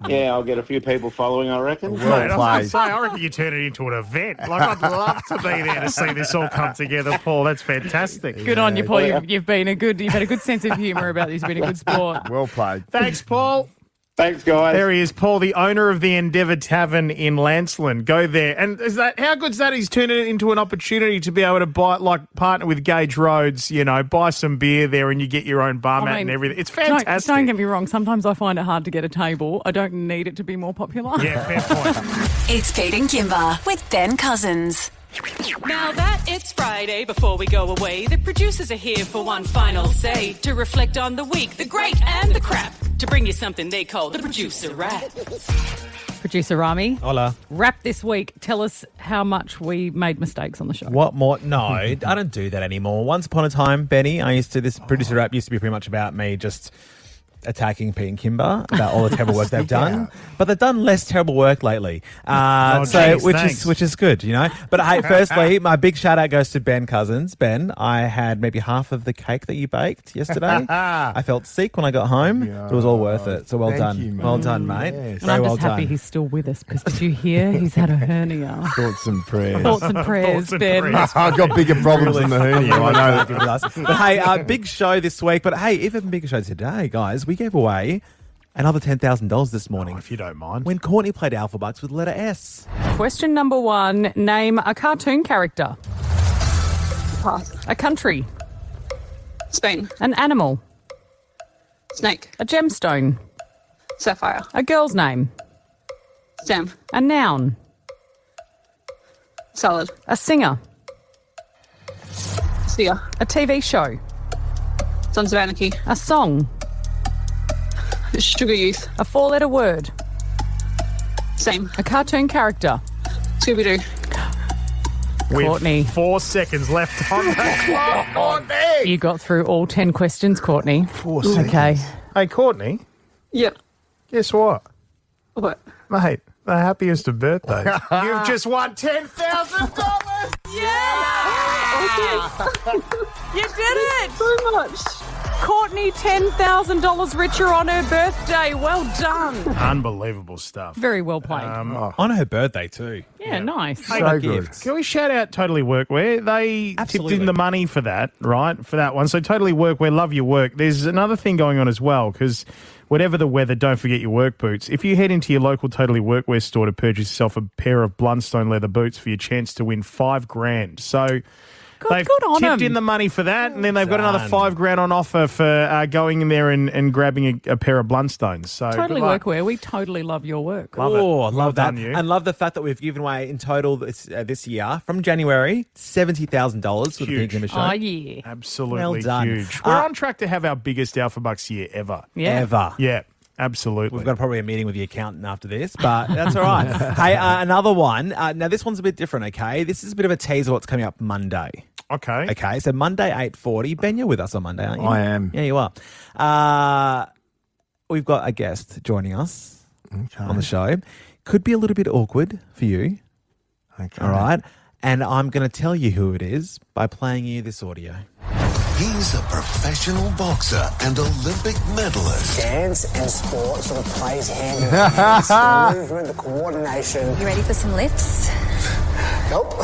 Yeah, I'll get a few people following, I reckon. Mate, I was going to say, I reckon you turn it into an event. Like, I'd love to be there to see this all come together, Paul. That's fantastic. Good on you, Paul. You've had a good sense of humour about this. You've been a good sport. Well played. Thanks, Paul. Thanks, guys. There he is, Paul, the owner of the Endeavour Tavern in Lancelin. Go there. And how good's that? He's turned it into an opportunity to be able to partner with Gage Roads, buy some beer there and you get your own bar mat and everything. It's fantastic. Don't get me wrong. Sometimes I find it hard to get a table. I don't need it to be more popular. Yeah, fair point. It's Pete and Kymba with Ben Cousins. Now that it's Friday, before we go away, the producers are here for one final say, to reflect on the week, the great and the crap, to bring you something they call the producer rap. Producer Rami. Hola. Rap this week. Tell us how much we made mistakes on the show. What more? No, I don't do that anymore. Once upon a time, Benny, this producer rap used to be pretty much about me just attacking Pete and Kymba about all the terrible work they've done, but they've done less terrible work lately. Which is good, But hey, firstly, my big shout out goes to Ben Cousins. Ben, I had maybe half of the cake that you baked yesterday. I felt sick when I got home. It was all worth it. So well done. You, well done, mate. Yes. And I'm just happy he's still with us because did you hear he's had a hernia? Thoughts and prayers. Thoughts and prayers, Ben. I've got bigger problems than the hernia. I know that. But hey, big show this week. But hey, even bigger show today, guys. We gave away another $10,000 this morning. If you don't mind. When Courtney played Alpha Bucks with letter S. Question number 1. Name a cartoon character. Pass. A country. Spain. An animal. Snake. A gemstone. Sapphire. A girl's name. Sam. A noun. Salad. A singer. Sia. A TV show. Sons of Anarchy. A song. Sugar Youth. A 4-letter word. Same. A cartoon character. Scooby-Doo. With Courtney. 4 seconds left on the clock, Courtney. You got through all 10 questions, Courtney. 4 seconds. Okay. Hey, Courtney, Yep. guess what? What? Mate, the happiest of birthdays. You've just won $10,000. You did it! So much. Courtney, $10,000 richer on her birthday. Well done. Unbelievable stuff. Very well played. On her birthday too. Yeah, nice. Hey, So gifts. good. Can we shout out Totally Workwear? They Absolutely. tipped in the money for that, right? For that one. So Totally Workwear, love your work. There's another thing going on as well, because whatever the weather, don't forget your work boots. If you head into your local Totally Workwear store to purchase yourself a pair of Blundstone leather boots for your chance to win $5,000. So they've good on tipped 'em. in the money for that, and then they've got another $5,000 on offer for going in there and grabbing a pair of Blundstones. So Totally good luck. Workwear. We totally love your work. Love it. Oh, I Well love that. done, you. And love the fact that we've given away in total this year, from January, $70,000 for the Huge. Pink Kymba Show. Oh, yeah. Absolutely Well done. huge. We're on track to have our biggest Alpha Bucks year ever. Yeah. Ever. Yeah, absolutely. We've got probably a meeting with the accountant after this, but that's all right. Hey, another one. Now, this one's a bit different, okay? This is a bit of a teaser of what's coming up Monday. Okay. Okay, so Monday, 8:40. Ben, you're with us on Monday, aren't you? I am. Yeah, you are. We've got a guest joining us on the show. Could be a little bit awkward for you. Okay. All right? And I'm going to tell you who it is by playing you this audio. He's a professional boxer and Olympic medalist. Dance and sport sort of plays hand in hand. The movement, the coordination. You ready for some lifts? Nope.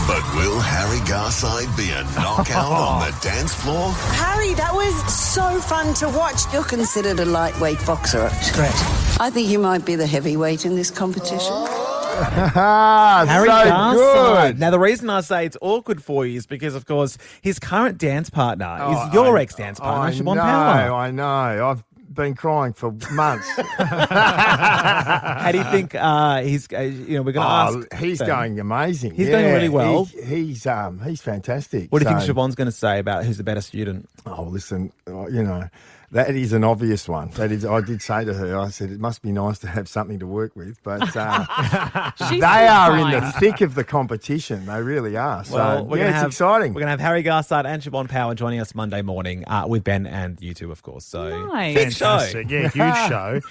But will Harry Garside be a knockout on the dance floor? Harry, that was so fun to watch. You're considered a lightweight boxer. Correct. I think you might be the heavyweight in this competition. Harry so Garside. good. Now, the reason I say it's awkward for you is because, of course, his current dance partner is your ex-dance partner, Siobhan Power. I know. I've been crying for months. How do you think he's? We're going to ask. He's Ben. going amazing. He's going really well. He's fantastic. What do you think So- Siobhan's going to say about who's the better student? Oh, listen, that is an obvious one. That is, I did say to her, I said, it must be nice to have something to work with, but they are in the thick of the competition. They really are. So, it's exciting. We're going to have Harry Garside and Siobhan Power joining us Monday morning with Ben and you two, of course. So, Nice. big show. Fantastic. Yeah, huge show.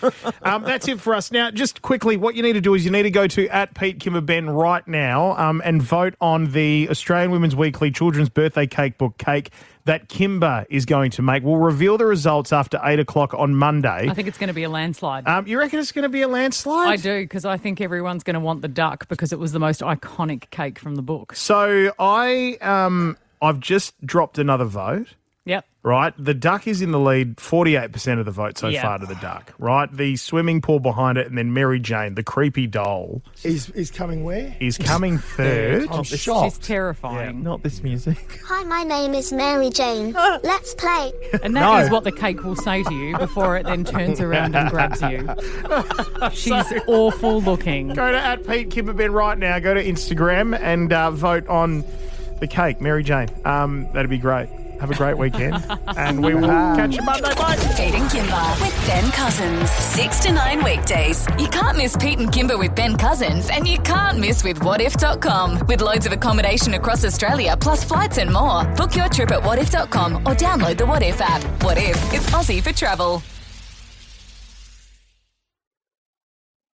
That's it for us. Now, just quickly, what you need to do is you need to go to @PeteKimberBen right now and vote on the Australian Women's Weekly Children's Birthday Cake Book cake that Kymba is going to make. We'll reveal the results after 8 o'clock on Monday. I think it's going to be a landslide. You reckon it's going to be a landslide? I do, because I think everyone's going to want the duck because it was the most iconic cake from the book. So I've just dropped another vote. Yep. Right, the duck is in the lead, 48% of the vote so Yeah. far to the duck. Right, the swimming pool behind it, and then Mary Jane, the creepy doll, Is coming where? is coming third. I'm She's shocked. terrifying. Not this music. Hi, my name is Mary Jane. Let's play. And that is what the cake will say to you before it then turns around and grabs you. She's awful looking. Go to @PeteKimberBen right now. Go to Instagram and vote on the cake, Mary Jane. That'd be great. Have a great weekend, and we will catch you Monday. Bye. Pete and Kymba with Ben Cousins. 6 to 9 weekdays. You can't miss Pete and Kymba with Ben Cousins, and you can't miss with whatif.com. With loads of accommodation across Australia, plus flights and more. Book your trip at whatif.com or download the What If app. What If? It's Aussie for travel.